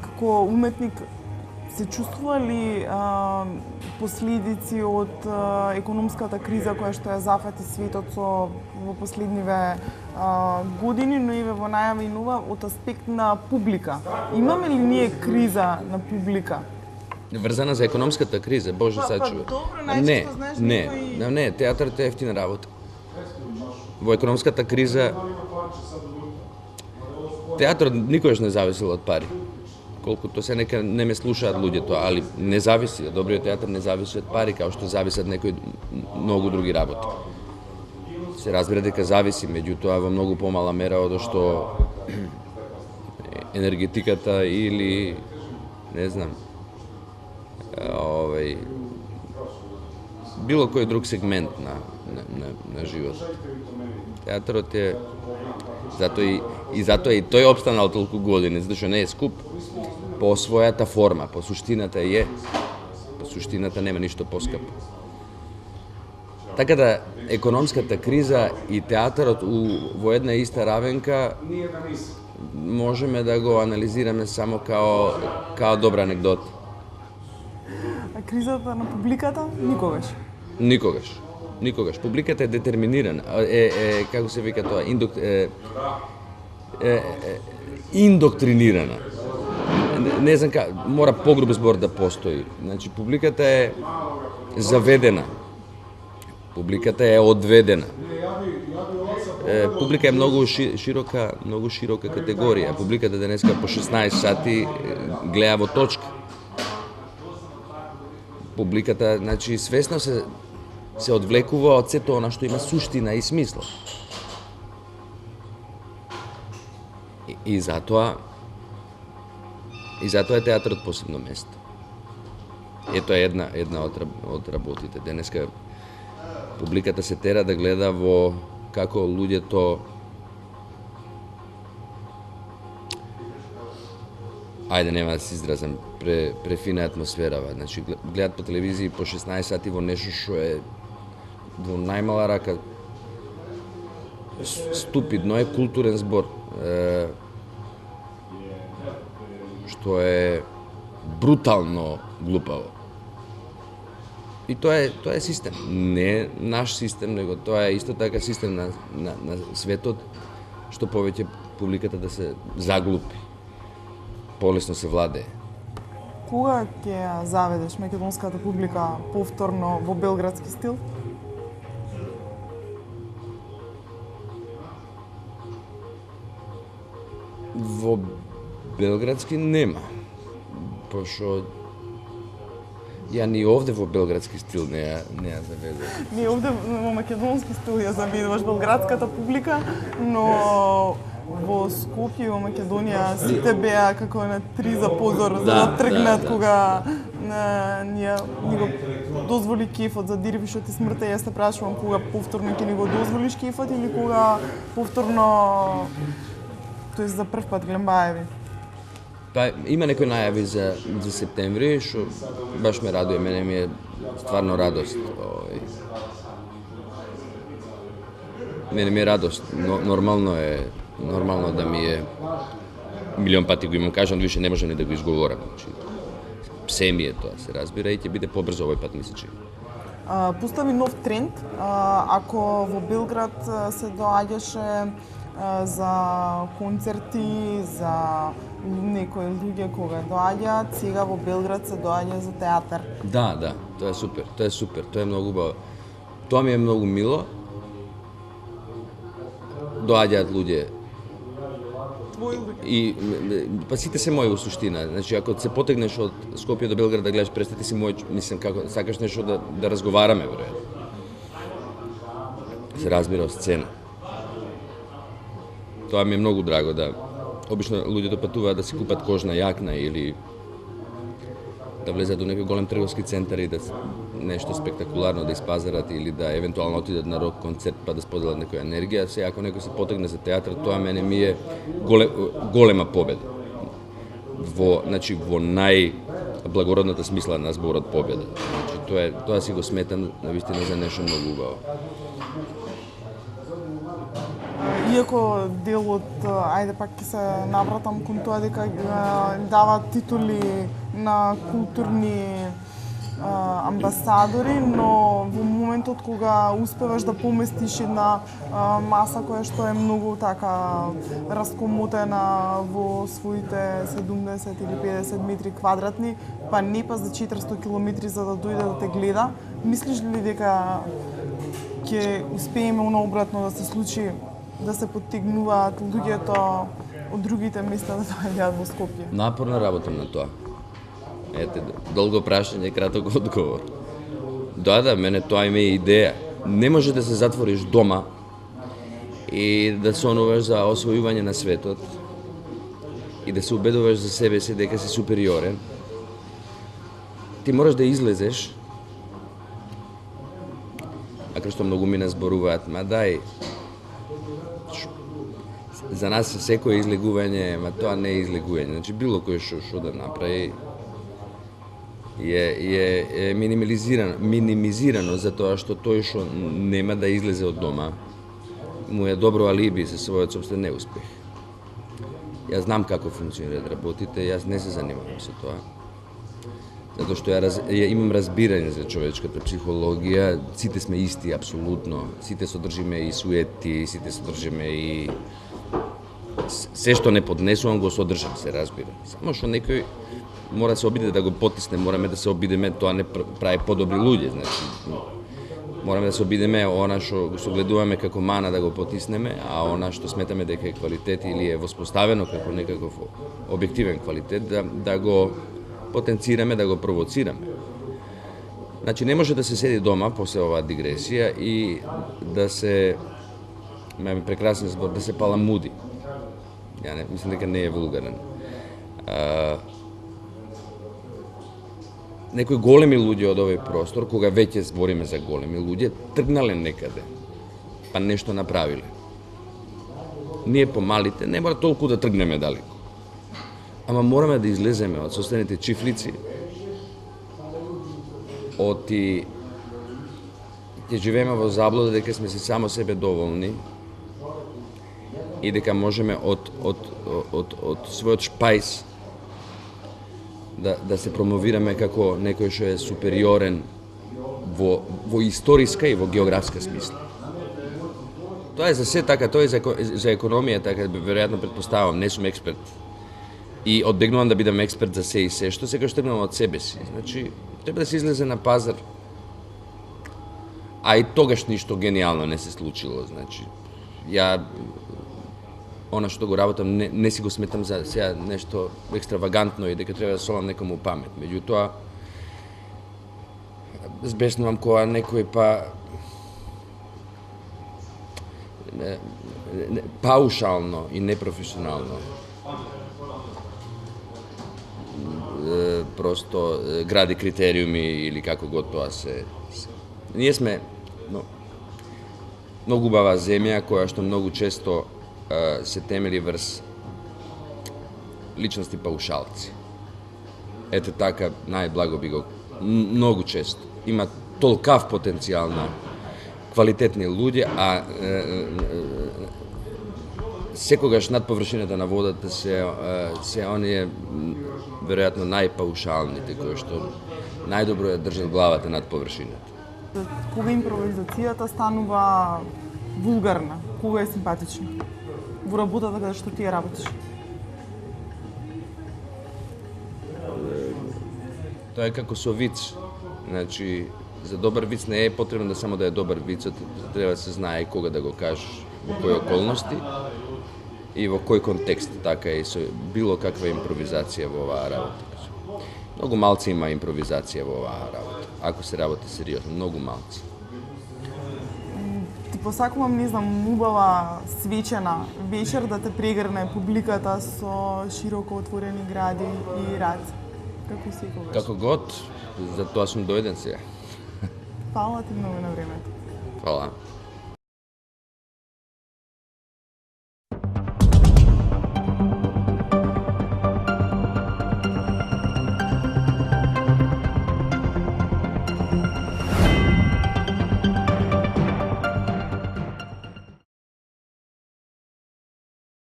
Како уметник се чувствува ли последици од економската криза која што ја зафати светот во последниве години, но и во најавинува од аспект на публика? Имаме ли ние криза на публика? Врзана за економската криза, Боже сачува. Не, театарот е ефтина работа. Во економската криза театарот никогаш не зависел од пари. Колкото се нека не ме слушаат луѓето, али не зависи, добриот театар не зависи од пари, као што зависат некои многу други работи. Се разбира дека зависи, меѓутоа во многу помала мера од што енергетиката или не знам, било кој друг сегмент на живот. Театарот е затоа и тој обстанал толку години, затоа што не е скуп по својата форма, по суштината е. По суштината нема ништо поскапо. Така да економската криза и театарот во една иста равенка можеме да го анализираме само као добра анекдота. А кризата на публиката никогаш? Никогаш. Публиката е детерминирана. Како се вика тоа? Индоктринирана. Не знам мора погруб збор да постои. Значи, публиката е заведена. Публиката е одведена. Публика е многу широка категорија. Публиката денеска по 16 сати гледа во точка. Публиката, значи, свесно се одвлекува од сето она што има суштина и смисла. И затоа е театарот посебно место. Ето е една од работите. Денеска публиката се тера да гледа во како луѓето нема да се изразам, префина атмосферава. Значи, гледат по телевизија по 16 сати во нешто што е во најмала рака ступидно, е културен збор. Што е брутално глупаво. И тоа е систем. Не наш систем, него тоа е исто така систем на светот, што повеќе публиката да се заглупи. Полесно се владее. Кога ќе ја заведеш македонската публика повторно во белградски стил? Во белградски нема. Пошто ја ни овде во белградски стил не ја заведувам. Ни овде во македонски стил ја заведуваш белградската публика, но во Скопје и во Македонија сите беа како на три за позор за да тргнат кога ни го дозволи кефот за Дирвишот и смртта. Јас те прашувам кога повторно ќе ни го дозволиш кефот или кога повторно, тоест за прв пат Глембаеви? Има некои најави за септември, што баш ме радуе, мене ми е стварно радост. Мене ми е радост, нормално да ми е, милион пати го имам кажан, више не можам ни да го изговорам. Се ми е тоа, се разбира, и ќе биде побрзо овој пат, мисля, че. Постави нов тренд, ако во Белград се доаѓаше за концерти, за некои луѓе кога доаѓаат, сега во Белград се доаѓа за театар. Да, тоа е супер, тоа е многу убаво. Тоа ми е многу мило. Доаѓаат луѓе. И сите се мои во суштина. Значи, ако се потегнеш од Скопје до Белград да гледаш представи, си мој, мислам како сакаш нешто да разговараме, веројатно. Се разбира од сцена. Тоа ми е многу драго, да. Обично луѓето патуваат да си купат кожна јакна или да влезат до некој голем трговски центар и да нешто спектакуларно да испазарат или да евентуално отидат на рок концерт па да споделат некоја енергија. Сега ако некој се потегне за театар, тоа мене ми е голема победа. Во најблагородната смисла на зборот победа. Значи, тоа си го сметам навистина за нешто многу убаво. иако дел од, ајде пак ќе се навратам кон тоа дека дава титули на културни амбасадори, но во моментот кога успеваш да поместиш една маса која што е многу така раскомотена во своите 70 или 50 метри квадратни, па не па за 400 километри за да дојде да те гледа, мислиш ли дека ќе успееме наобратно да се случи, да се поттегнуваат луѓето од другите места да доаѓаат во Скопје? Напорно работам на тоа. Ете, долго прашање, краток одговор. Да, мене тоа има идеја. Не може да се затвориш дома и да сонуваш за освојување на светот и да се убедуваш за себе си дека си супериорен. Ти мораш да излезеш, ако што многу ми зборуваат, ма дај, за нас секој излегување, ма тоа не е излегување. Значи, било кој што да направи, е минимизирано за тоа што тој што нема да излезе од дома му е добро алиби за својот собствен неуспех. Јас знам како функционираат работите, јас не се занимавам со тоа. Затоа што ја имам разбирање за човечката психологија, сите сме исти апсолутно, сите содржиме и суети, сите содржиме и се што не поднесувам го содржам, се разбира. Само што некој мора да се обиде да го потисне, мораме да се обидеме, тоа не прави подобри луѓе, значи мораме да се обидеме она што го согледуваме како мана да го потиснеме, а она што сметаме дека е квалитет или е воспоставено како некаков објективен квалитет, да го потенцираме, да го провоцираме. Значи не може да се седи дома после оваа дигресија и да се, ме прекрасен збор, да се паламуди. Ја не, мислам дека не е вулгарен. Некои големи луѓе од овој простор, кога веќе збориме за големи луѓе, тргнале некаде, па нешто направиле. Ние помалите не мора толку да тргнеме далеко. Ама мораме да излеземе од состаните чифлици, ќе живееме во заблуда дека сме си само себе доволни и дека можеме од својот шпајс да се промовираме како некој што е супериорен во историска и во географска смисла. Тоа е за се така, тоа е за економија така, веројатно предпоставам, не сум експерт. И одбегнувам да бидам експерт за се и се, што секогаш тргнувам од себе си. Значи, треба да се излезе на пазар. А и тогаш ништо гениално не се случило, значи. Ја она што го работам, не си го сметам за сега нешто екстравагантно и дека треба да солам некому памет. Меѓутоа, збеснувам кога некој паушално и непрофесионално просто гради критериуми или како го тоа се. Ние сме многу убава земја која што многу често се темели врз личности паушалци. Ете така, најблаго би го, многу често. Има толкав потенцијал на квалитетни луѓе, а секогаш над површината на водата се оние веројатно најпаушалните кои што најдобро ја држат главата над површината. Кога импровизацијата станува вулгарна, кога е симпатична? Во работата каде што ти ја работиш? Тоа е како со виц. Значи, за добар виц не е потребно да само да е добар вицот, треба да се знае кога да го кажеш, во кои околности и во кој контекст, така и со било каква импровизација во оваа работа. Многу малци има импровизација во оваа работа, ако се работи сериозно, многу малци. Ти посакувам, не знам, убава свечена вечер да те прегрне публиката со широко отворени гради и раце. Како секогаш? Како год, за тоа сум дојден сега. Фала ти многу на времето. Фала.